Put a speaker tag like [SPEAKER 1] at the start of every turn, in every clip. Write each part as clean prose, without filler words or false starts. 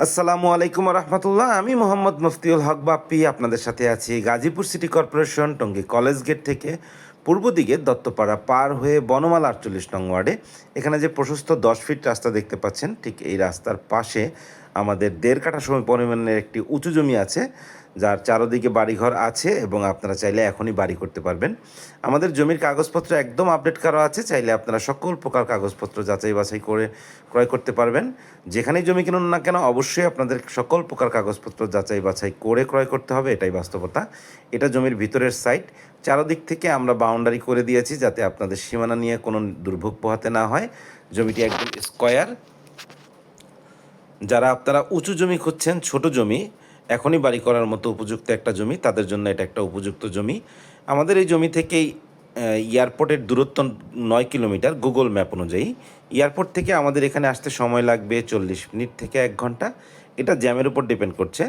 [SPEAKER 1] আসসালামু আলাইকুম রহমতুল্লাহ। আমি মোহাম্মদ মুফতিউল হক বাপ্পি আপনাদের সাথে আছি Gazipur city corporation Tongi college gate থেকে পূর্ব দিকে দত্তপাড়া পার হয়ে বনমালা 48 নং ওয়ার্ডে। এখানে যে প্রশস্ত 10 ফিট রাস্তা দেখতে পাচ্ছেন, ঠিক এই রাস্তার পাশে আমাদের 1.5 কাঠা সময় পরিমাণের একটি উঁচু জমি আছে, যার চারদিকে বাড়িঘর আছে এবং আপনারা চাইলে এখনই বাড়ি করতে পারবেন। আমাদের জমির কাগজপত্র একদম আপডেট করা আছে, চাইলে আপনারা সকল প্রকার কাগজপত্র যাচাই বাছাই করে ক্রয় করতে পারবেন। যেখানেই জমি কিনুন না কেন অবশ্যই আপনাদের সকল প্রকার কাগজপত্র যাচাই বাছাই করে ক্রয় করতে হবে, এটাই বাস্তবতা। এটা জমির ভিতরের সাইড, চারদিক থেকে আমরা বাউন্ডারি করে দিয়েছি যাতে আপনাদের সীমানা নিয়ে কোনো দুর্ভোগ পোহাতে না হয়। জমিটি একদম স্কোয়ার। যারা আপনারা উঁচু জমি খুঁজছেন, ছোট জমি এখনই বাড়ি করার মতো উপযুক্ত একটা জমি, তাদের জন্য এটা একটা উপযুক্ত জমি। আমাদের এই জমি থেকেই এয়ারপোর্টের দূরত্ব 9 কিলোমিটার গুগল ম্যাপ অনুযায়ী। এয়ারপোর্ট থেকে আমাদের এখানে আসতে সময় লাগবে 40 মিনিট থেকে 1 ঘন্টা, এটা জ্যামের উপর ডিপেন্ড করছে।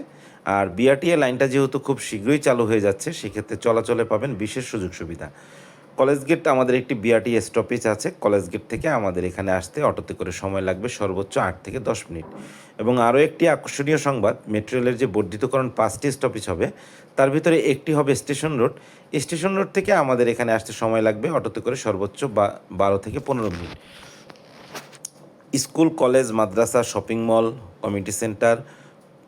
[SPEAKER 1] আর বিআরটিএ লাইনটা যেহেতু খুব শীঘ্রই চালু হয়ে যাচ্ছে, সেক্ষেত্রে চলাচলে পাবেন বিশেষ সুযোগ সুবিধা। কলেজ গেট আমাদের একটি বিআরটি স্টপেজ আছে। কলেজ গেট থেকে আমাদের এখানে আসতে অটোতে করে সময় লাগবে সর্বোচ্চ 8 থেকে 10 মিনিট। এবং আরও একটি আকর্ষণীয় সংবাদ, মেট্রো রেলের যে বর্ধিতকরণ 5টি স্টপেজ হবে, তার ভিতরে একটি হবে স্টেশন রোড। স্টেশন রোড থেকে আমাদের এখানে আসতে সময় লাগবে অটোতে করে সর্বোচ্চ 12 থেকে 15 মিনিট। স্কুল, কলেজ, মাদ্রাসা, shopping mall, community centre,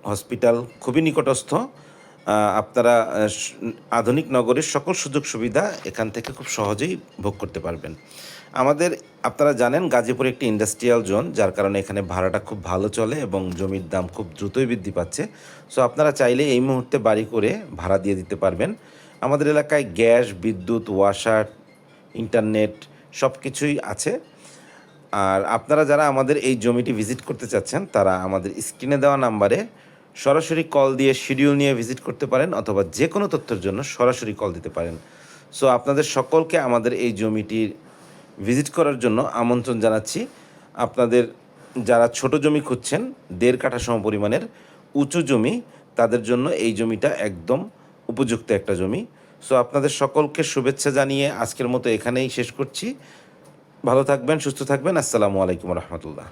[SPEAKER 1] hospital খুবই নিকটস্থ। আপনারা আধুনিক নগরের সকল সুযোগ সুবিধা এখান থেকে খুব সহজেই ভোগ করতে পারবেন। আপনারা জানেন গাজীপুর একটি ইন্ডাস্ট্রিয়াল জোন, যার কারণে এখানে ভাড়াটা খুব ভালো চলে এবং জমির দাম খুব দ্রুতই বৃদ্ধি পাচ্ছে। সো আপনারা চাইলে এই মুহূর্তে বাড়ি করে ভাড়া দিয়ে দিতে পারবেন। আমাদের এলাকায় গ্যাস, বিদ্যুৎ, ওয়াসার, ইন্টারনেট সব কিছুই আছে। আর আপনারা যারা আমাদের এই জমিটি ভিজিট করতে চাচ্ছেন, তারা আমাদের স্ক্রিনে দেওয়া নাম্বারে সরাসরি কল দিয়ে শিডিউল নিয়ে ভিজিট করতে পারেন, অথবা যে কোনো তথ্যের জন্য সরাসরি কল দিতে পারেন। সো আপনাদের সকলকে আমাদের এই জমিটির ভিজিট করার জন্য আমন্ত্রণ জানাচ্ছি। আপনাদের যারা ছোট জমি খুঁজছেন, 1.5 কাঠা সম পরিমাণের উঁচু জমি, তাদের জন্য এই জমিটা একদম উপযুক্ত একটা জমি। সো আপনাদের সকলকে শুভেচ্ছা জানিয়ে আজকের মতো এখানেই শেষ করছি। ভালো থাকবেন, সুস্থ থাকবেন। আসসালামু আলাইকুম রহমতুল্লাহ।